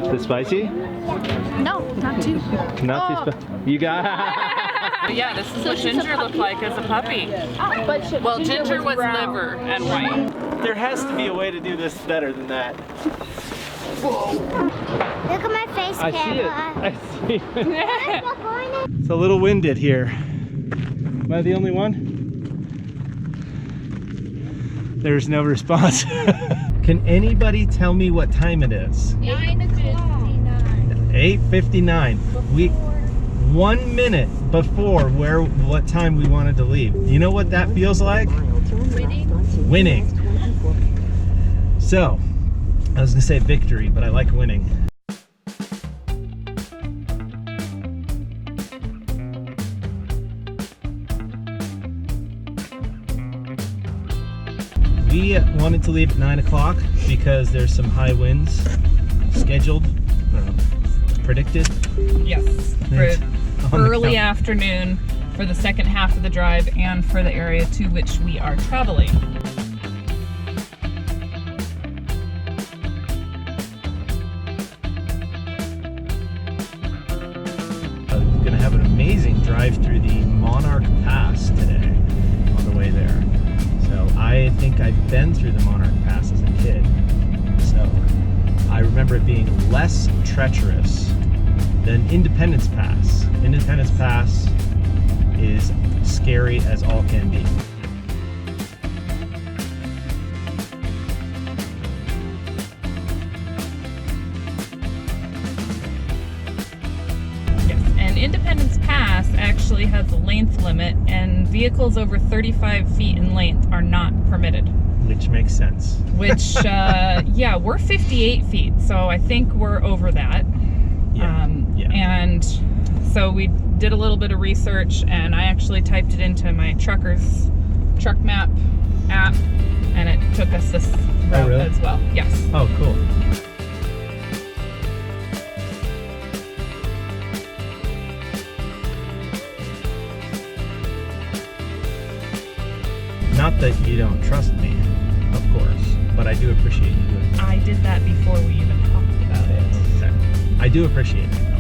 Is it spicy? No, not too. Not too spicy. You got Yeah, this is what Ginger looked like as a puppy. Well, Ginger was liver and white. There has to be a way to do this better than that. Look at my face camera. I see it. It's a little winded here. Am I the only one? There's no response. Can anybody tell me what time it is? 9:59. 8:59. We 1 minute before what time we wanted to leave. You know what that feels like? Winning. So, I was gonna say victory, but I like winning. We wanted to leave at 9 o'clock because there's some high winds scheduled, predicted. Yes, for early afternoon for the second half of the drive and for the area to which we are traveling. I'm gonna have an amazing drive through the Monarch Pass today on the way there. So I think I've been through the Monarch Pass as a kid. So I remember it being less treacherous than Independence Pass. Independence Pass is scary as all can be. Yes, and Independence Pass actually has a length limit, and vehicles over 35 feet in length are not permitted. Which makes sense. Which, yeah, we're 58 feet, so I think we're over that. Yeah. And so we did a little bit of research, and I actually typed it into my truck map app, and it took us this route really? as well. Yes. Oh, cool. Not that you don't trust me, of course, but I do appreciate you doing it. I did that before we even talked about it. Okay. I do appreciate it, though.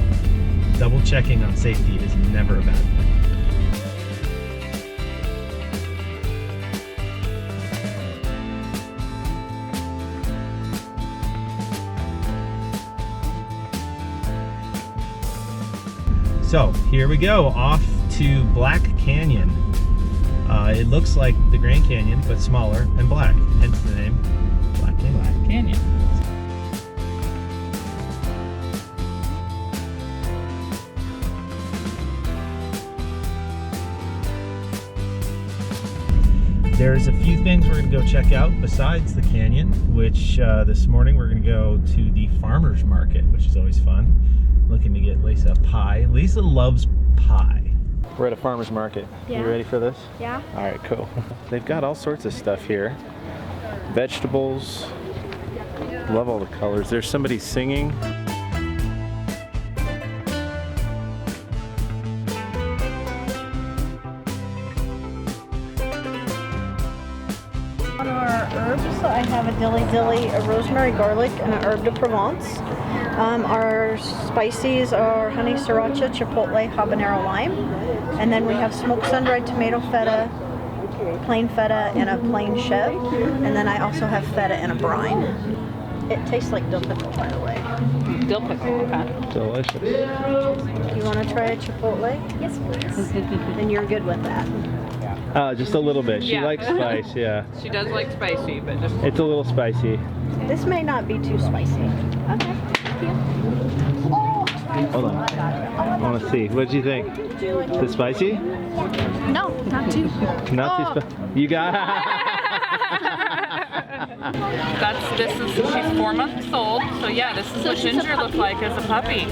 Double checking on safety is never a bad thing. So here we go, off to Black Canyon. It looks like the Grand Canyon, but smaller and black, hence the name Black Canyon. Black Canyon. There's a few things we're going to go check out besides the canyon, which this morning we're going to go to the farmer's market, which is always fun. Looking to get Lisa a pie. Lisa loves pie. We're at a farmer's market. Yeah. You ready for this? Yeah. All right, cool. They've got all sorts of stuff here. Vegetables. Love all the colors. There's somebody singing. On our herbs, I have a dilly, a rosemary, garlic, and an herb de Provence. Our spices are honey sriracha, chipotle, habanero, lime. And then we have smoked sun-dried tomato feta, plain feta, and a plain chev. And then I also have feta and a brine. It tastes like dill pickle, by the way. Dill pickle, okay. Delicious. You want to try a chipotle? Yes, please. Then you're good with that. Just a little bit. She Yeah. likes spice, yeah. She does like spicy, but just... It's a little spicy. This may not be too spicy. Okay, thank you. Hold on. I want to see. What did you think? Is it spicy? No, not too. Not too spicy. You got she's 4 months old, so yeah, this is what Ginger looked like as a puppy.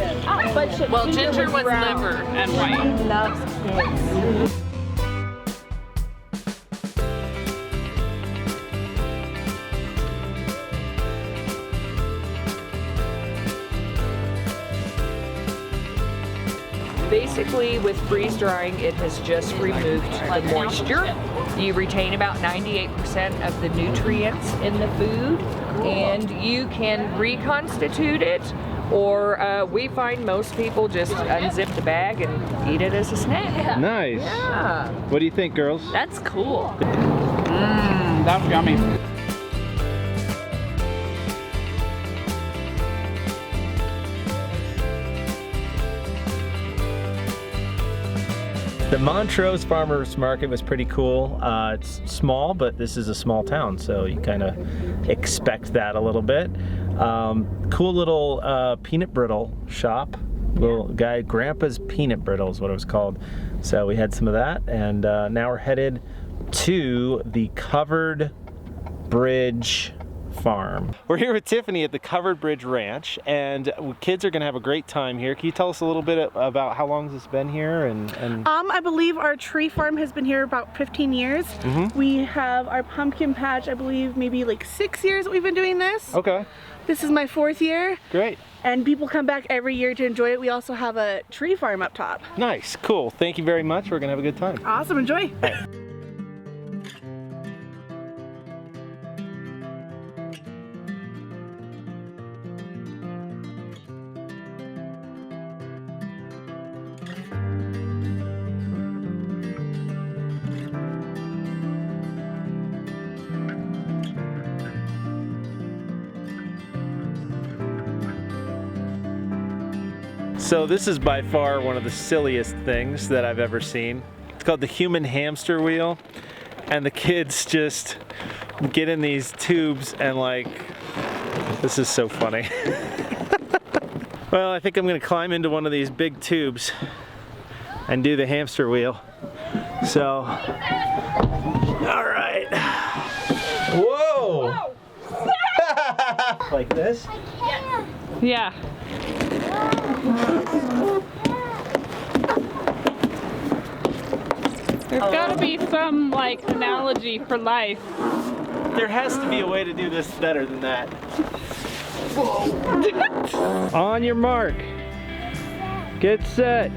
Well, Ginger was liver and white. Loves kids. Basically, with freeze drying, it has just removed the moisture. You retain about 98% of the nutrients in the food, and you can reconstitute it or we find most people just unzip the bag and eat it as a snack. Nice. Yeah. What do you think, girls? That's cool. Mmm, that's yummy. The Montrose Farmers Market was pretty cool. It's small, but this is a small town, so you kind of expect that a little bit. Cool little peanut brittle shop. Little guy, Grandpa's Peanut Brittle is what it was called. So we had some of that, and now we're headed to the Covered Bridge Farm. We're here with Tiffany at the Covered Bridge Ranch, and kids are gonna have a great time here. Can you tell us a little bit about how long it's been here? And I believe our tree farm has been here about 15 years. We have our pumpkin patch, I believe maybe like 6 years that we've been doing this. Okay. This is my 4th year. Great. And people come back every year to enjoy it. We also have a tree farm up top. Nice, cool. Thank you very much. We're gonna have a good time. Awesome, enjoy. So this is by far one of the silliest things that I've ever seen. It's called the HUMAN HAMSTER WHEEL, and the kids just get in these tubes and like, this is so funny. Well, I think I'm gonna climb into one of these big tubes and do the hamster wheel. So, all right. Whoa! Like this? Yeah. There's gotta be some like analogy for life. There has to be a way to do this better than that. Whoa. On your mark. Get set.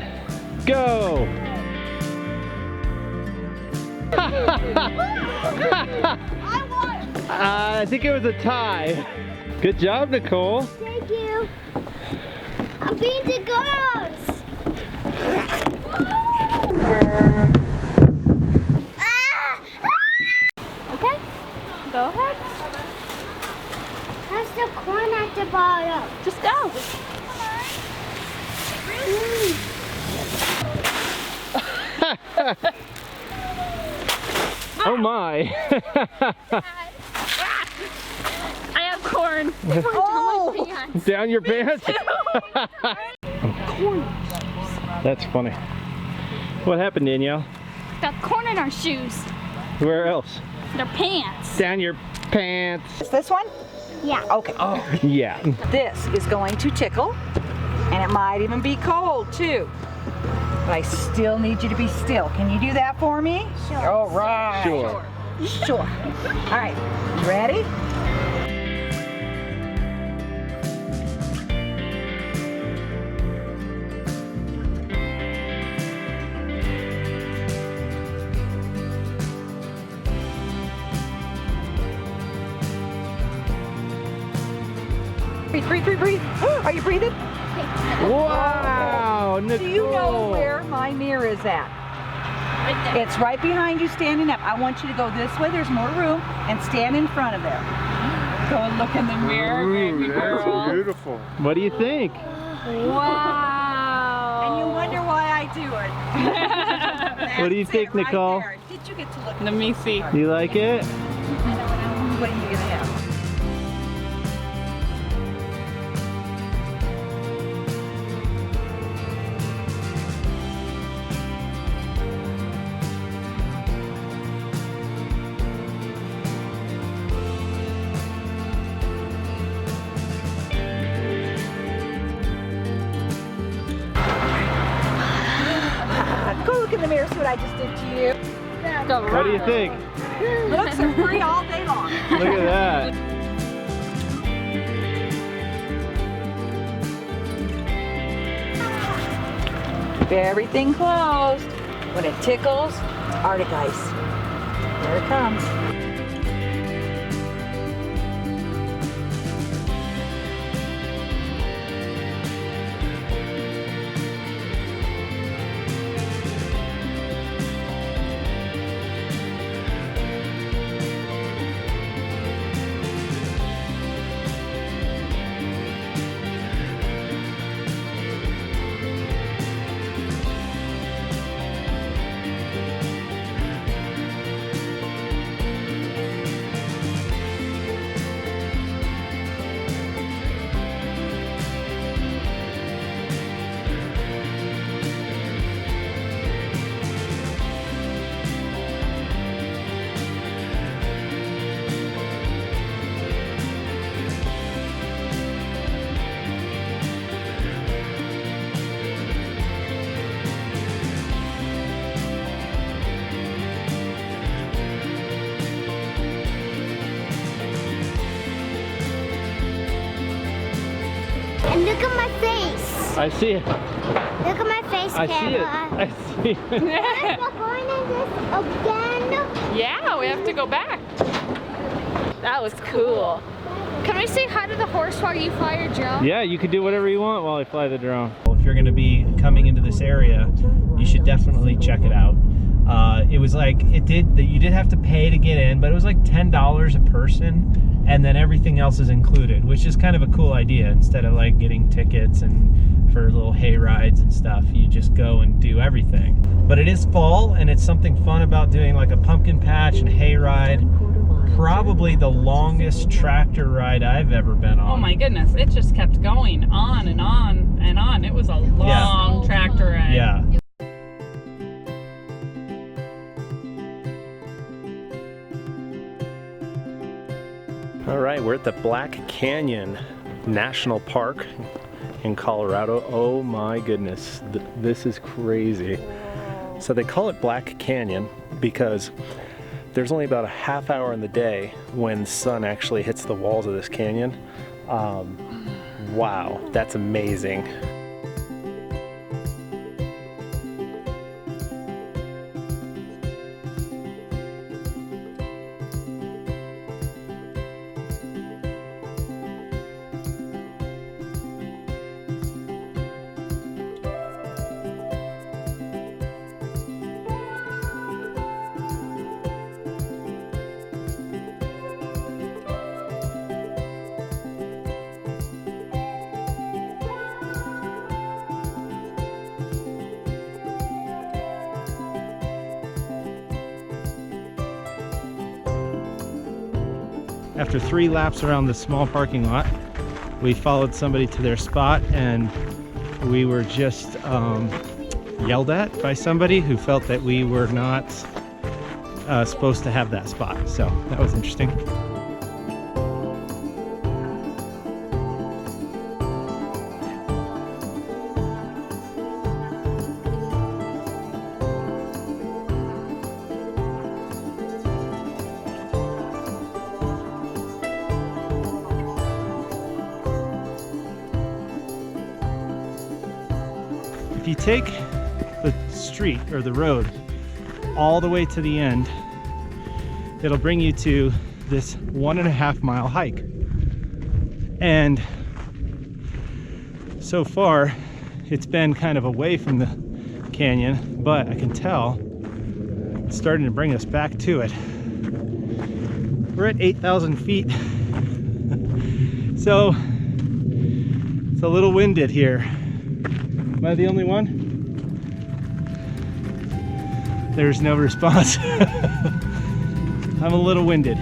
Go. I think it was a tie. Good job, Nicole. Thank you. I'm being the girls. Okay, go ahead. There's the corn at the bottom. Just go. Oh my. I have corn. Oh! Down your pants? That's funny. What happened, Danielle? Got corn in our shoes. Where else? Their pants. Down your pants. Is this one? Yeah. Okay. Yeah. This is going to tickle, and it might even be cold too. But I still need you to be still. Can you do that for me? Sure. All right. Sure. Sure. All right. You ready? Breathe, breathe, breathe, breathe. Are you breathing? Wow, Nicole. Do you know where my mirror is at? Right there. It's right behind you standing up. I want you to go this way, there's more room, and stand in front of there. Go and look in the mirror, baby girl. Beautiful. What do you think? Wow. And you wonder why I do it. What do you That's think, it, right Nicole? there. Did you get to look? Let me see. You like it? What are you gonna have? Go look in the mirror, see what I just did to you. What do you think? Looks are free all day long. Look at that. Keep everything closed. When it tickles, Arctic ice. There it comes. I see it. Look at my face I see it. camera. I see it. We're going in this again. Yeah, we have to go back. That was cool. Can we say hi to the horse while you fly your drone? Yeah, you could do whatever you want while I fly the drone. If you're going to be coming into this area, you should definitely check it out. It was like, you did have to pay to get in, but it was like $10 a person, and then everything else is included, which is kind of a cool idea. Instead of like getting tickets and for little hay rides and stuff, you just go and do everything. But it is fall, and it's something fun about doing like a pumpkin patch and hay ride. Probably the longest tractor ride I've ever been on. Oh my goodness, it just kept going on and on and on. It was a long tractor ride. Yeah. All right, we're at the Black Canyon National Park in Colorado. Oh my goodness, this is crazy. So they call it Black Canyon because there's only about a half hour in the day when the sun actually hits the walls of this canyon. Wow, that's amazing. After 3 laps around the small parking lot, we followed somebody to their spot, and we were just yelled at by somebody who felt that we were not supposed to have that spot. So that was interesting. If you take the street or the road all the way to the end, it'll bring you to this 1.5 mile hike. And so far it's been kind of away from the canyon, but I can tell it's starting to bring us back to it. We're at 8,000 feet. So it's a little winded here. Am I the only one? There's no response. I'm a little winded.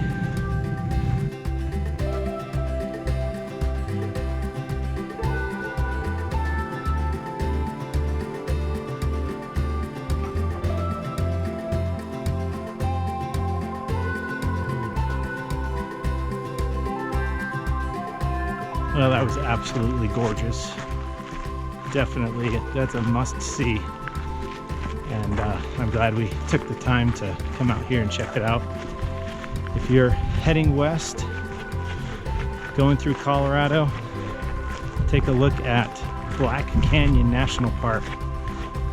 Well, that was absolutely gorgeous. Definitely, that's a must-see, and I'm glad we took the time to come out here and check it out. If you're heading west, going through Colorado, take a look at Black Canyon National Park.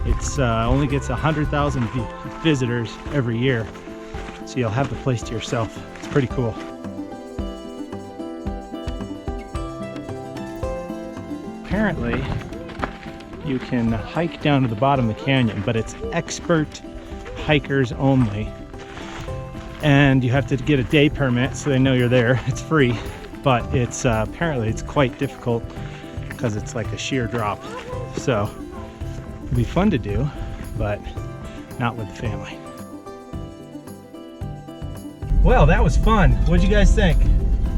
It's only gets 100,000 visitors every year, so you'll have the place to yourself. It's pretty cool. Apparently, you can hike down to the bottom of the canyon, but it's expert hikers only. And you have to get a day permit so they know you're there. It's free, but it's apparently it's quite difficult because it's like a sheer drop. So it'll be fun to do, but not with the family. Well, that was fun. What'd you guys think?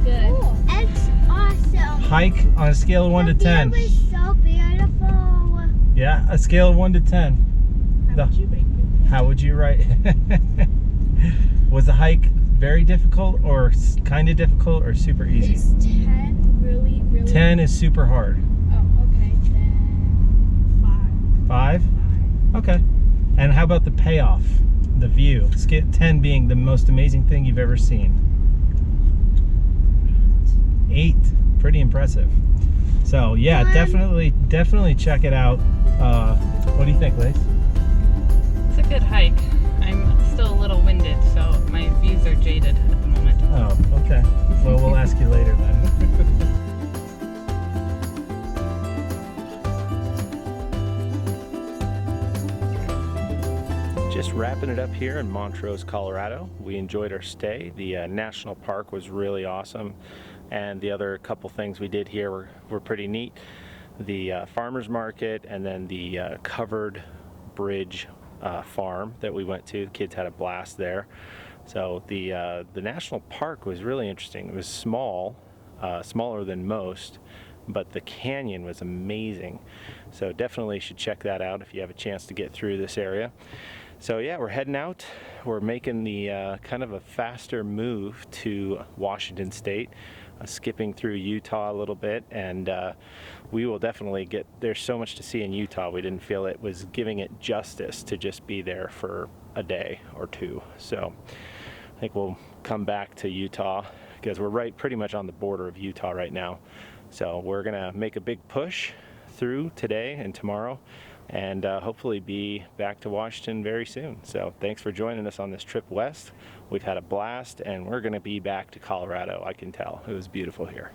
Good. Ooh, it's awesome. Hike on a scale of 1 to 10. The view is so beautiful. Yeah, a scale of 1 to 10. How would you rate? Was the hike very difficult, or kind of difficult, or super easy? Is 10 really, really? 10 is super hard. Oh, okay, then 5. 5? Okay. And how about the payoff? The view? 10 being the most amazing thing you've ever seen. 8. Pretty impressive. So So yeah, definitely check it out. What do you think, Lace? It's a good hike. I'm still a little winded, so my views are jaded at the moment. Oh, okay. Well, we'll ask you later then. Just wrapping it up here in Montrose, Colorado. We enjoyed our stay. The national park was really awesome, and the other couple things we did here were pretty neat. The farmers market, and then the covered bridge farm that we went to. The kids had a blast there. So the national park was really interesting. It was small, smaller than most, but the canyon was amazing. So definitely should check that out if you have a chance to get through this area. So yeah, we're heading out. We're making the kind of a faster move to Washington State, skipping through Utah a little bit, and we will definitely get, there's so much to see in Utah. We didn't feel it was giving it justice to just be there for a day or two. So I think we'll come back to Utah because we're pretty much on the border of Utah right now. So we're gonna make a big push through today and tomorrow, and hopefully be back to Washington very soon. So thanks for joining us on this trip west. We've had a blast, and we're gonna be back to Colorado, I can tell. It was beautiful here.